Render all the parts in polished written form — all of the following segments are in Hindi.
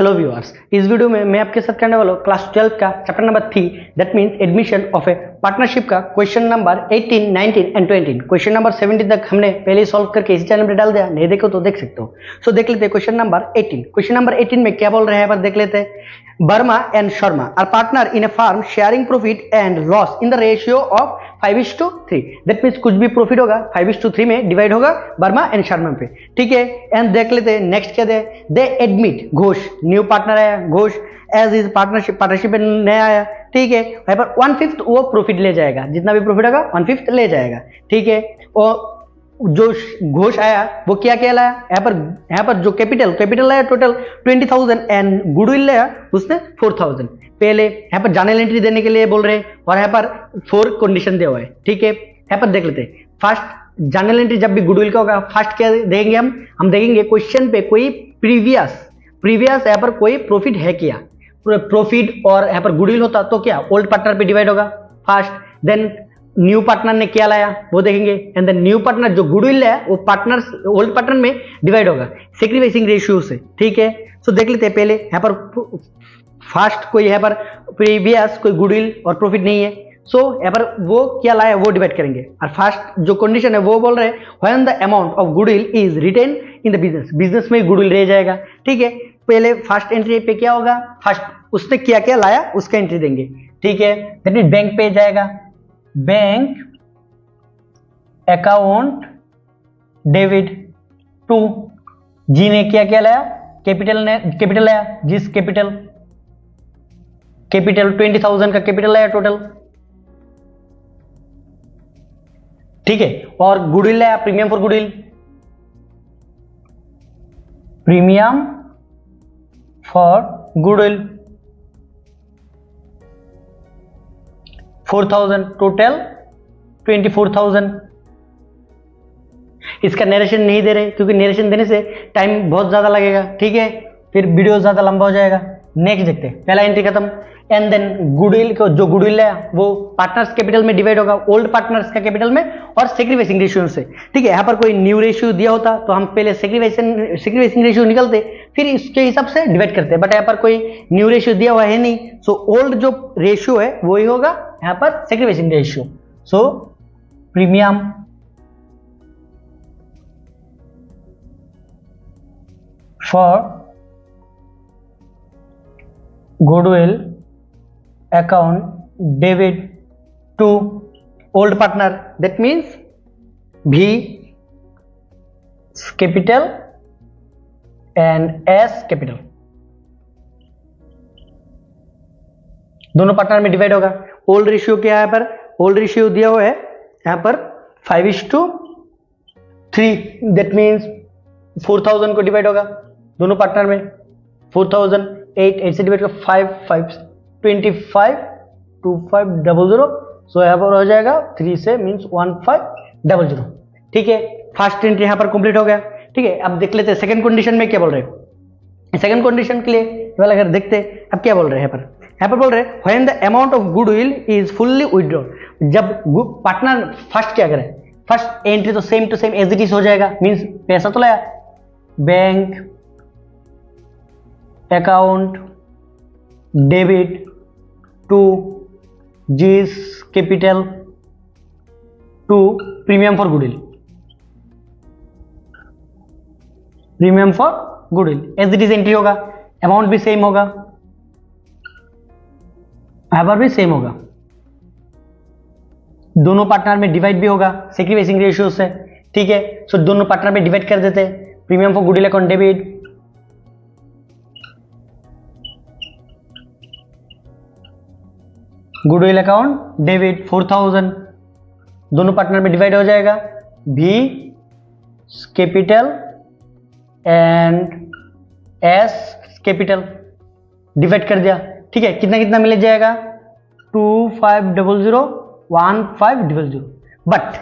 हेलो व्यूअर्स, इस वीडियो में मैं आपके साथ करने वाला हूँ क्लास 12 का chapter number 3 that means admission of a partnership का question number 18, 19 and 20। Question number 17 तक हमने पहले सॉल्व करके इसी चैनल पर डाल दिया, नहीं देखो तो देख सकते हो। सो देख लेते हैं क्वेश्चन नंबर 18। क्वेश्चन नंबर 18 में क्या बोल रहे हैं पर देख लेते हैं। Verma and Sharma are partner in a firm sharing profit and loss in the ratio of 5:3। That means कुछ भी प्रॉफिट होगा 5:3 में डिवाइड होगा वर्मा एंड शर्मा पे, ठीक है। एंड देख लेते हैं नेक्स्ट क्या दे एडमिट घोष, न्यू पार्टनर आया घोष एज इज पार्टनरशिप में नया आया, ठीक है। यहाँ पर 1/5 वो प्रॉफिट ले जाएगा, जितना भी प्रॉफिट होगा 1/5 ले जाएगा, ठीक है। और जो घोष आया वो क्या क्या लाया, यहाँ पर जो कैपिटल लाया टोटल 20,000 एंड गुडविल लाया उसने 4,000। पहले यहाँ पर जर्नल एंट्री देने के लिए बोल रहे हैं और यहाँ पर 4 कंडीशन दिया हुआ है, ठीक है। यहाँ पर देख लेते हैं फर्स्ट जर्नल एंट्री जब भी गुडविल का होगा फर्स्ट क्या देंगे हम देखेंगे क्वेश्चन पे कोई प्रीवियस यहाँ पर कोई प्रॉफिट है क्या, प्रॉफिट और यहाँ पर गुडविल होता तो क्या ओल्ड पार्टनर पे डिवाइड होगा फर्स्ट। देन न्यू पार्टनर ने क्या लाया वो देखेंगे एंड देन न्यू पार्टनर जो गुडविल लाया वो पार्टनर ओल्ड पार्टनर में डिवाइड होगा सैक्रिफाइसिंग रेशियो से, ठीक है। सो देख लेते हैं पहले यहाँ पर फर्स्ट कोई यहाँ पर प्रीवियस कोई गुडविल और प्रॉफिट नहीं है, सो यहाँ पर वो क्या लाया वो डिवाइड करेंगे। और फर्स्ट जो कंडीशन है वो बोल रहे हैं when the amount of goodwill is retain in the business में गुडविल रह जाएगा, ठीक है। पहले फर्स्ट एंट्री पे क्या होगा, फर्स्ट उसने क्या क्या लाया उसका एंट्री देंगे, ठीक है। दैट मीन बैंक पे जाएगा, bank account debit to, G ने क्या क्या लाया कैपिटल लाया, जिस कैपिटल 20,000 का कैपिटल लाया टोटल, ठीक है। और गुडविल लाया premium for goodwill, premium for goodwill 4,000 total 24,000। इसका नरेशन नहीं दे रहे क्योंकि नरेशन देने से टाइम बहुत ज्यादा लगेगा, ठीक है, फिर वीडियो ज्यादा लंबा हो जाएगा। नेक्स्ट देखते हैं, पहला एंट्री खत्म। एंड देन गुडविल को जो गुडविल है वो पार्टनर्स कैपिटल में डिवाइड होगा ओल्ड पार्टनर्स का कैपिटल में और सैक्रिफाइसिंग रेशियो से, ठीक है। यहाँ पर कोई न्यू रेशियो दिया होता तो हम पहले सैक्रिफाइसिंग रेशियो निकलते फिर इसके हिसाब से डिवाइड करते, बट यहाँ पर कोई न्यू रेशियो दिया हुआ है नहीं, सो ओल्ड जो रेशियो है वही होगा यहाँ पर sacrificing ratio. So premium for goodwill account debit to old partner, that means V capital and S capital, दोनों पार्टनर में डिवाइड होगा। ओल्ड रेशियो क्या है, यहाँ पर ओल्ड रेशियो दिया हुआ है यहाँ पर 5:3, दैट मीन्स 4,000 को डिवाइड होगा दोनों पार्टनर में 4,000, 8 से डिवाइड कर 5 25 2500, सो यहाँ पर हो जाएगा 3 से मीन्स 1500, ठीक है। फर्स्ट एंट्री यहाँ पर कंप्लीट हो गया, ठीक है। अब देख लेते हैं सेकंड कंडीशन में क्या बोल रहे हैं। सेकंड कंडीशन के लिए वाला अगर देखते हैं अब क्या बोल रहे हैं यहाँ पर बोल रहे हैं when the amount of goodwill is fully withdrawn. जब पार्टनर फर्स्ट क्या करे, फर्स्ट एंट्री तो same to same as it is हो जाएगा, मीन्स पैसा तो लाया बैंक अकाउंट डेबिट टू जिस capital to premium for goodwill as it is entry होगा, अमाउंट भी सेम होगा, यहाँ पर भी सेम होगा, दोनों पार्टनर में डिवाइड भी होगा सैक्रिफाइसिंग रेशियो से, ठीक है। सो दोनों पार्टनर में डिवाइड कर देते हैं, premium for goodwill account debit goodwill account debit 4,000, दोनों पार्टनर में डिवाइड हो जाएगा V capital and S capital, divide कर दिया, ठीक है। कितना कितना मिल जाएगा 2500 1500, बट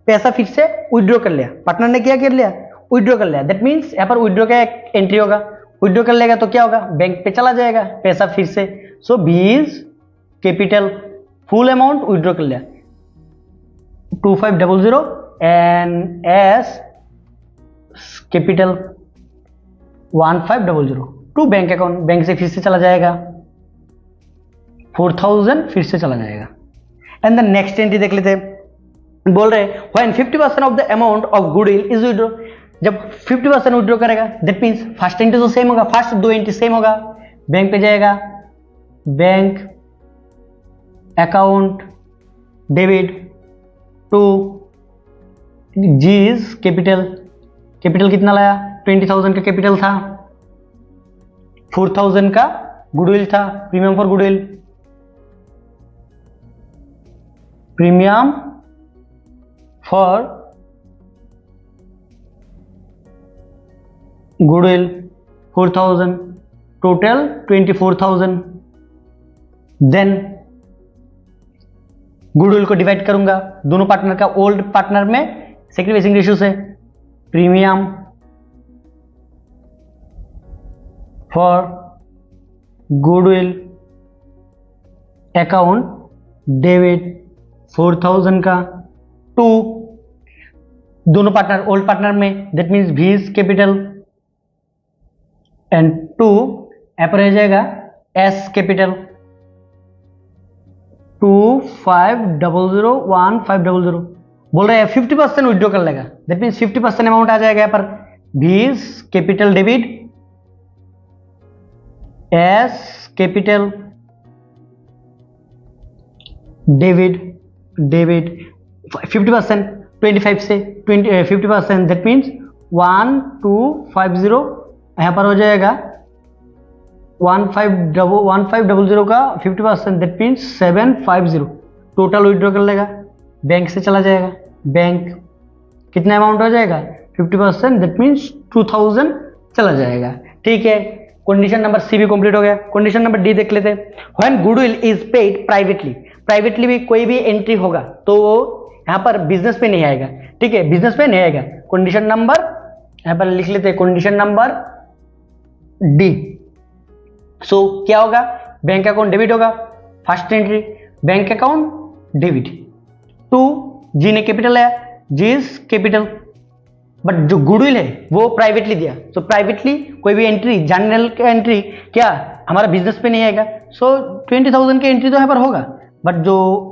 पैसा फिर से विड्रॉ कर लिया, पार्टनर ने क्या कर लिया विड्रॉ कर लिया, दैट मीन्स यहाँ पर विड्रॉ का एक एंट्री होगा, विड्रॉ कर लेगा तो क्या होगा बैंक पे चला जाएगा पैसा फिर से। So B is capital full amount withdraw कर लिया 2500 and S capital 1500, to bank account, bank से फिर से चला जाएगा 4000 फिर से चला जाएगा। एंड द नेक्स्ट एंट्री देख लेते हैं, बोल रहे when 50% of the amount of goodwill is withdraw, जब 50% विड्रॉ करेगा दैट मीन्स फर्स्ट एंट्री तो सेम होगा, फर्स्ट दो एंट्री सेम होगा, बैंक पे जाएगा, bank account debit to G's capital, capital कितना लाया 20,000 का कैपिटल था, 4,000 का गुडविल था, premium for goodwill, premium for goodwill 4,000, total 24,000। Then goodwill को डिवाइड करूंगा दोनों पार्टनर का, ओल्ड पार्टनर में सेक्रीफाइसिंग रेशियो से, premium for goodwill account debit 4,000 का टू दोनों पार्टनर ओल्ड पार्टनर में, that means B's capital and to यहाँ पर रह जाएगा एस कैपिटल 25001500, बोल रहे हैं 50% विड्रॉ कर लेगा, दैट मीन्स 50% अमाउंट आ जाएगा यहाँ पर, भीज capital debit S capital debit 50% 25 से 50%, दैट मीन्स 1250, यहाँ पर हो जाएगा 1500 का 50%, दैट मीन्स 750, टोटल विड्रॉ कर लेगा, बैंक से चला जाएगा, बैंक कितना अमाउंट हो जाएगा 50%, दैट मीन्स 2000 चला जाएगा। ठीक है, कंडीशन नंबर सी भी कंप्लीट हो गया। कंडीशन नंबर डी देख लेते हैं, when goodwill is paid privately, privately भी कोई भी एंट्री होगा तो वो यहाँ पर बिजनेस पे नहीं आएगा, ठीक है, बिजनेस पे नहीं आएगा। कंडीशन नंबर यहाँ पर लिख लेते हैं, कंडीशन नंबर डी। सो क्या होगा, बैंक अकाउंट डेबिट होगा, first entry bank account debit to G ने कैपिटल है, जीज कैपिटल, बट जो गुडविल है वो प्राइवेटली दिया, तो प्राइवेटली कोई भी एंट्री जनरल का एंट्री क्या हमारा बिजनेस पे नहीं आएगा, सो 20,000 का एंट्री तो यहाँ पर होगा, बट जो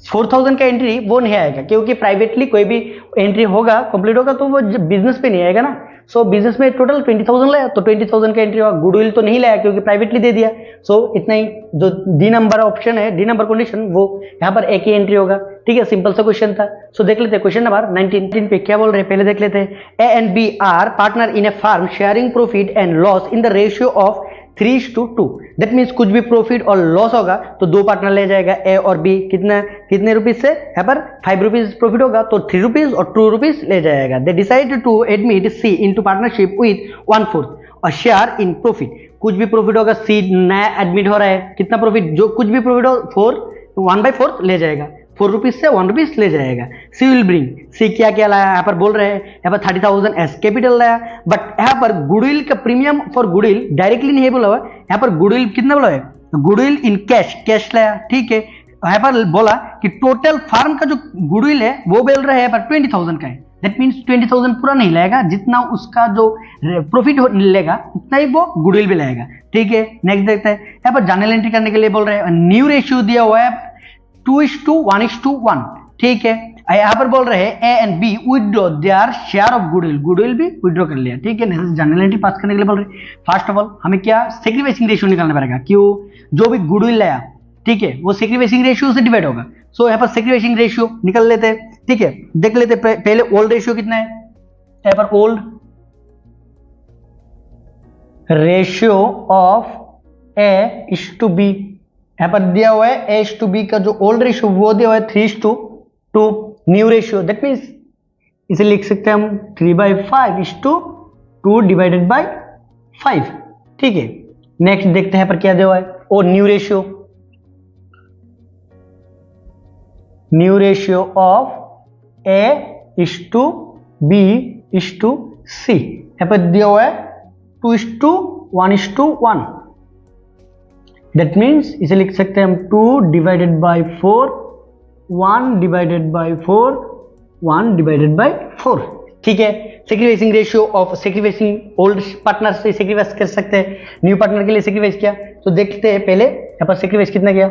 4,000 का एंट्री वो नहीं आएगा, क्योंकि प्राइवेटली कोई भी एंट्री होगा कंप्लीट होगा तो वो बिजनेस पे नहीं आएगा ना। सो बिजनेस में टोटल 20,000 लाया तो 20,000 का एंट्री होगा, गुडविल तो नहीं लाया क्योंकि प्राइवेटली दे दिया। सो इतना ही, जो डी नंबर ऑप्शन है, डी नंबर कंडीशन, वो यहाँ पर एक ही एंट्री होगा। ठीक है, सिंपल सा क्वेश्चन था। सो देख लेते हैं क्वेश्चन नंबर 19 पे क्या बोल रहे हैं, पहले देख लेते हैं। A and B are partner in a firm sharing profit and loss in the ratio of 3:2। That means कुछ भी प्रॉफिट और लॉस होगा तो दो पार्टनर ले जाएगा, ए और बी। कितने रुपीज से, यहाँ पर 5 रुपीज प्रॉफिट होगा तो 3 रुपीज और 2 रुपीज ले जाएगा। They decide to admit C into partnership with 1/4 और शेयर इन प्रॉफिट। कुछ भी प्रॉफिट होगा, सी नया एडमिट हो रहा है, कितना प्रॉफिट, जो कुछ भी प्रॉफिट हो 1/4 ले जाएगा, 4 रुपीज से 1 रुपीज ले जाएगा। सी विल ब्रिंग, सी क्या क्या लाया, यहाँ पर बोल रहे हैं, यहाँ पर 30,000 एस कैपिटल लाया, बट यहाँ पर गुडविल का प्रीमियम फॉर गुडविल डायरेक्टली नहीं बोला हुआ, यहाँ पर गुडविल कितना बोला है, गुडविल इन कैश लाया। ठीक है, यहाँ पर बोला कि टोटल फार्म का जो गुडविल है वो बोल रहा है यहाँ पर 20,000 का है। दैट मीन्स 20,000 पूरा नहीं लाएगा, जितना उसका जो प्रॉफिट लेगा उतना ही वो गुडविल भी लाएगा। ठीक है, नेक्स्ट देखते हैं, यहाँ पर जनरल एंट्री करने के लिए बोल रहे हैं, न्यू रेशियो दिया हुआ है 2:1:1। ठीक है, यहाँ पर बोल रहे हैं A and B withdraw their share of goodwill, goodwill भी विड्रॉ कर लिया। ठीक है, जनरल एंट्री पास करने के लिए बोल रहे हैं, फर्स्ट ऑफ ऑल हमें क्या सेक्रीफाइसिंग रेशियो निकालना पड़ेगा, क्यों, जो भी गुडविल लाया, ठीक है, वो सेक्रीफाइसिंग रेशियो से डिवाइड होगा। सो यहाँ पर सेक्रीफाइसिंग रेशियो निकल लेते हैं। ठीक है, देख लेते पहले ओल्ड रेशियो कितना है, यहाँ पर old ratio of A is to B, यहाँ पर दिया हुआ है ए इज टू बी का जो ओल्ड रेशियो वो दिया हुआ है 3:2। न्यू रेशियो दैट मीन्स इसे लिख सकते हैं हम 3/5:2 डिवाइडेड बाय 5। ठीक है, नेक्स्ट देखते हैं पर क्या दिया हुआ है, oh new ratio of A is to B is to C, यहाँ पर दिया हुआ है 2:1:1। दैट मीन्स इसे लिख सकते हैं हम 2 divided by 4, 1 divided by 4, 1 divided by 4। ठीक है। Sacrificing ratio of sacrificing old partner से सेक्रीफाइस कर सकते हैं, न्यू पार्टनर के लिए सेक्रीफाइस किया, तो देखते हैं पहले यहाँ पर सेक्रीफाइस कितना किया,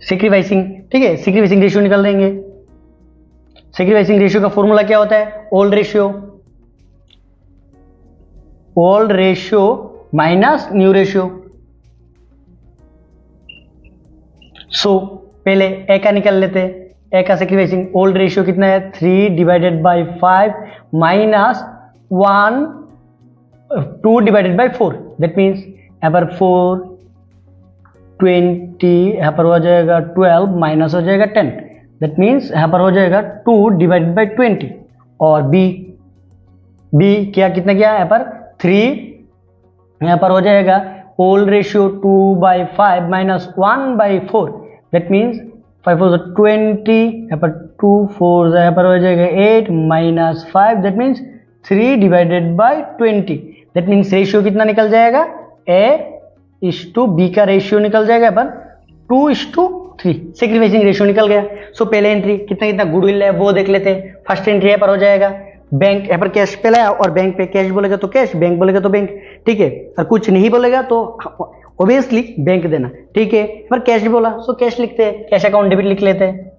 सेक्रीफाइसिंग, ठीक है। सेक्रीफाइसिंग रेशियो निकाल देंगे। सेक्रीफाइसिंग रेशियो का फॉर्मूला क्या होता है, old ratio minus new ratio. So पहले ए का निकाल लेते हैं। ए का सेक्रीफाइसिंग ओल्ड रेशियो कितना है, 3 divided by 5 minus 1 2 divided by 4, that means यहाँ पर 4 20, यहाँ पर हो जाएगा 12 माइनस हो जाएगा 10, दैट मीन्स यहाँ पर हो जाएगा 2 डिवाइडेड बाई 20। और बी क्या कितना किया यहाँ पर 3, यहाँ पर हो जाएगा old ratio 2/5 minus 1/4, that means 5 4 20, यहाँ पर 2 4 यहाँ पर हो जाएगा 8 minus 5, that means 3 divided by 20, that means ratio कितना निकल जाएगा, A/B का रेशियो निकल जाएगा यहाँ पर 2:3, सेक्रीफाइसिंग रेशियो निकल गया। सो पहले एंट्री कितना गुडविल है वो देख लेते हैं। फर्स्ट एंट्री यहाँ पर हो जाएगा बैंक, यहाँ पर कैश पे लाया और बैंक पे कैश बोलेगा तो कैश, बैंक बोलेगा तो बैंक, ठीक है। और कुछ नहीं बोलेगा तो ऑब्वियसली बैंक देना, ठीक है। पर कैश बोला सो कैश लिखते हैं, कैश अकाउंट डेबिट लिख लेते हैं,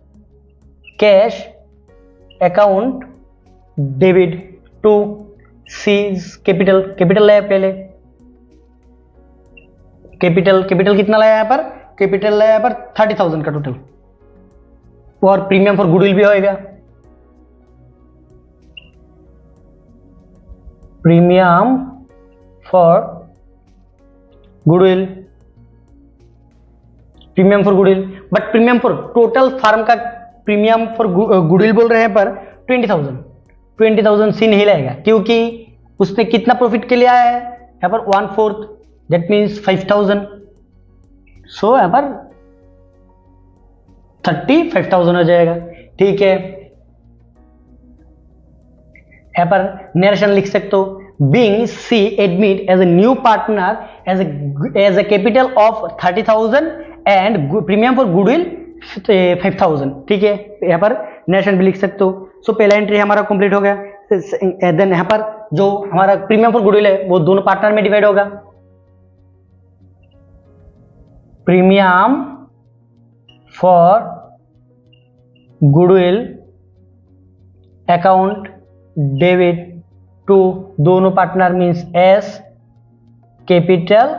cash account debit to C's capital लाया पहले, कैपिटल कितना लाया यहाँ पर, कैपिटल लाया यहाँ पर 30,000 का टोटल, और प्रीमियम फॉर गुडविल भी होएगा, premium for goodwill, but premium for total firm का प्रीमियम फॉर गुडविल बोल रहे हैं पर 20,000 सी नहीं लगेगा, क्योंकि उसने कितना प्रॉफिट के लिए आया है यहाँ पर 1/4, दैट मीन्स 5,000। सो यहाँ पर 35,000 हो जाएगा, ठीक है। यहाँ पर नरेशन लिख सकते हो, being C admit as a new partner as a capital of 30,000 and premium for goodwill 5,000, ठीक है। यहाँ पर नरेशन भी लिख सकते हो। सो पहला एंट्री हमारा कंप्लीट हो गया। देन यहाँ पर जो हमारा प्रीमियम फॉर गुडविल है वो दोनों पार्टनर में डिवाइड होगा, premium for goodwill account debit to दोनों partner means S capital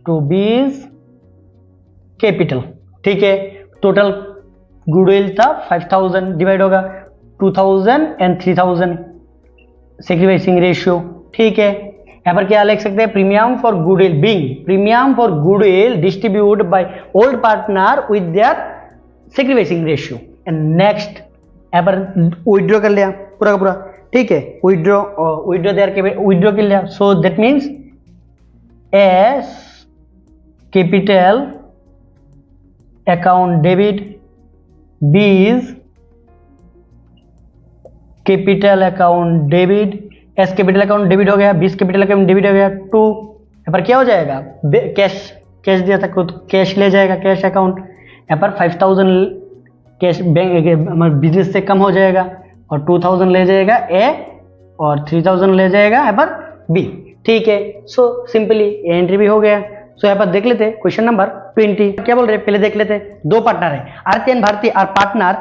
to B's capital, ठीक है। टोटल गुडविल था 5,000, डिवाइड होगा 2,000 एंड 3,000, सेक्रीफाइसिंग रेशियो, ठीक है। यहाँ पर क्या लिख सकते हैं, premium for goodwill being premium for goodwill distribute by old partner with their sacrificing ratio. And next यहाँ पर विड्रॉ कर लिया पूरा का पूरा, ठीक है। विड्रॉ देयर विड्रॉ कर लिया, so that means S capital account debit बीज capital account debit, S capital account debit हो गया, बीस कैपिटल अकाउंट डेबिट हो गया, 2 यहाँ पर क्या हो जाएगा, कैश दिया था तो कैश ले जाएगा, कैश अकाउंट यहाँ पर 5,000 कैश बैंक बिजनेस से कम हो जाएगा, और 2,000 ले जाएगा ए और 3,000 ले जाएगा यहाँ पर बी, ठीक है। सो सिंपली एंट्री भी हो गया। सो यहाँ पर देख लेते हैं क्वेश्चन नंबर 20 क्या बोल रहे हैं, पहले देख लेते हैं। दो पार्टनर है, Aarti and Bharti are partner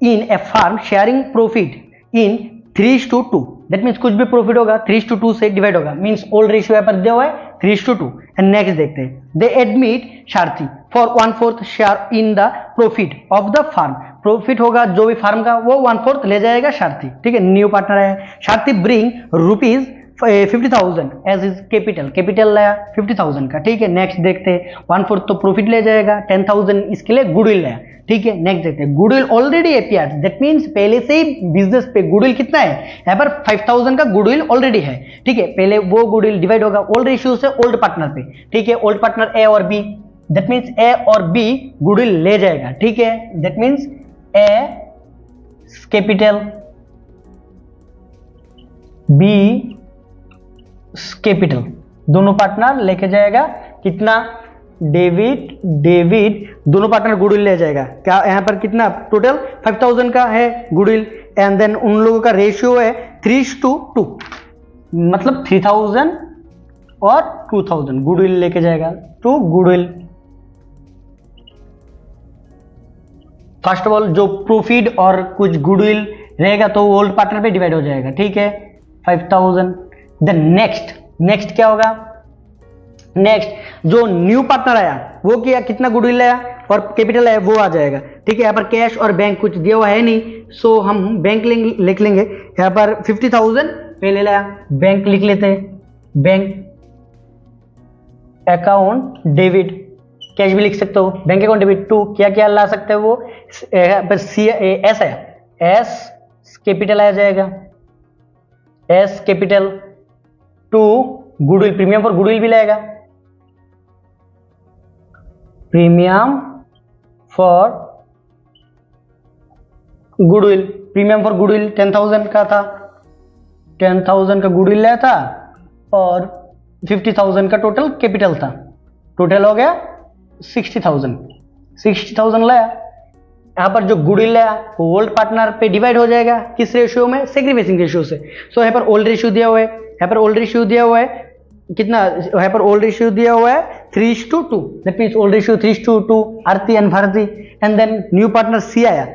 in a firm sharing profit in 3:2, that means कुछ भी प्रॉफिट होगा 3:2 से डिवाइड होगा, मीन्स ओल्ड रेशियो यहाँ पर दिया हुआ है 3:2। एंड नेक्स्ट देखते हैं, they admit Sarthi for 1/4 share in the profit of the firm, profit होगा जो भी फार्म का वो 1/4 ले जाएगा शार्थी, ठीक है। न्यू पार्टनर है, Sarthi bring rupees 50,000 as his capital लाया 50,000 का, ठीक है। नेक्स्ट देखते हैं, 1/4 तो प्रॉफिट ले जाएगा, 10,000 इसके लिए गुडविल लाया, ठीक है। नेक्स्ट देखते हैं, goodwill already appear, that means पहले से ही बिजनेस पे गुडविल कितना है यहाँ पर 5,000 का गुडविल ऑलरेडी है, ठीक है। पहले वो गुडविल डिवाइड होगा ओल्ड रेशियो से ओल्ड पार्टनर पे, ठीक है। ओल्ड पार्टनर ए और बी, दैट मीन्स ए और बी गुडविल ले जाएगा, ठीक है। That means A capital B capital, दोनों पार्टनर लेके जाएगा कितना डेविड दोनों पार्टनर गुडविल ले जाएगा। क्या यहाँ पर कितना टोटल 5000 का है गुडविल, एंड देन उन लोगों का रेशियो है 3:2, मतलब 3000 और 2000 गुडविल लेके जाएगा to goodwill. First of all जो प्रॉफिट और कुछ गुडविल रहेगा तो ओल्ड पार्टनर पे डिवाइड हो जाएगा, ठीक है 5000। देन नेक्स्ट क्या होगा, नेक्स्ट जो न्यू पार्टनर आया वो क्या कितना गुडविल आया और कैपिटल है वो आ जाएगा, ठीक है। यहाँ पर कैश और बैंक कुछ दिया हुआ है नहीं, सो हम बैंक लिख लेंगे। यहाँ पर 50,000 पहले लाया, बैंक लिख लेते हैं, बैंक अकाउंट डेबिट, कैश भी लिख सकते हो, बैंक अकाउंट डेबिट टू क्या क्या ला सकते हो वो, यहाँ पर एस है, एस कैपिटल आ जाएगा, A's capital to goodwill, premium for goodwill भी लाएगा, premium for goodwill, premium for goodwill 10,000 का था, 10,000 का गुडविल लाया था और 50,000 का टोटल कैपिटल था, टोटल हो गया 60,000 लाया। यहाँ पर जो गुडविल लाया वो ओल्ड पार्टनर पे डिवाइड हो जाएगा, किस रेशियो में, सेक्रीफाइसिंग रेशियो से। सो यहाँ पर ओल्ड रेशियो दिया हुआ है, यहाँ पर ओल्ड रेशियो दिया हुआ है कितना, यहाँ पर ओल्ड रेशियो दिया हुआ है 3:2, that means old ratio 3:2, Aarti and Bharti. And then new partner C आया,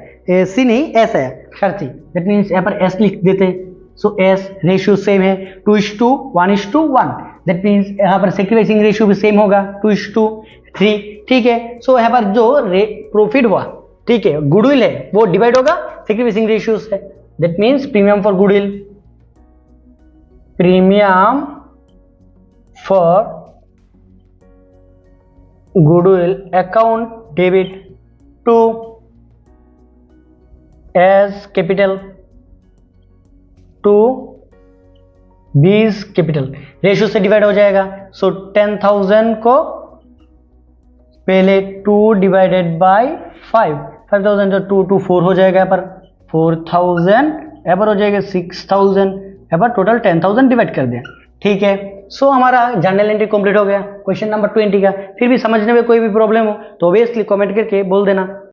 सी नहीं एस आया, भारती, दैट मींस यहाँ पर एस लिख देते। सो एस रेशियो सेम है 2:1:1, दैट मींस यहाँ पर सेक्रीफाइसिंग रेशियो भी सेम होगा 2:3, ठीक है। सो यहाँ पर जो प्रॉफिट हुआ, ठीक है, गुडविल है वो डिवाइड होगा सेक्रीफाइसिंग रेशियो से, that means premium for goodwill, premium for goodwill account debit to A's capital to B's capital, ratio से डिवाइड हो जाएगा। सो 10,000 को पहले 2 डिवाइडेड बाय 5,000 जो 2 to 4 हो जाएगा, यहाँ पर 4,000, यहाँ पर हो जाएगा 6,000, यहाँ पर टोटल 10,000 डिवाइड कर दिया, ठीक है। सो हमारा जर्नल एंट्री कंप्लीट हो गया क्वेश्चन नंबर 20 का। फिर भी समझने में कोई भी प्रॉब्लम हो तो ऑब्वियसली कमेंट करके बोल देना।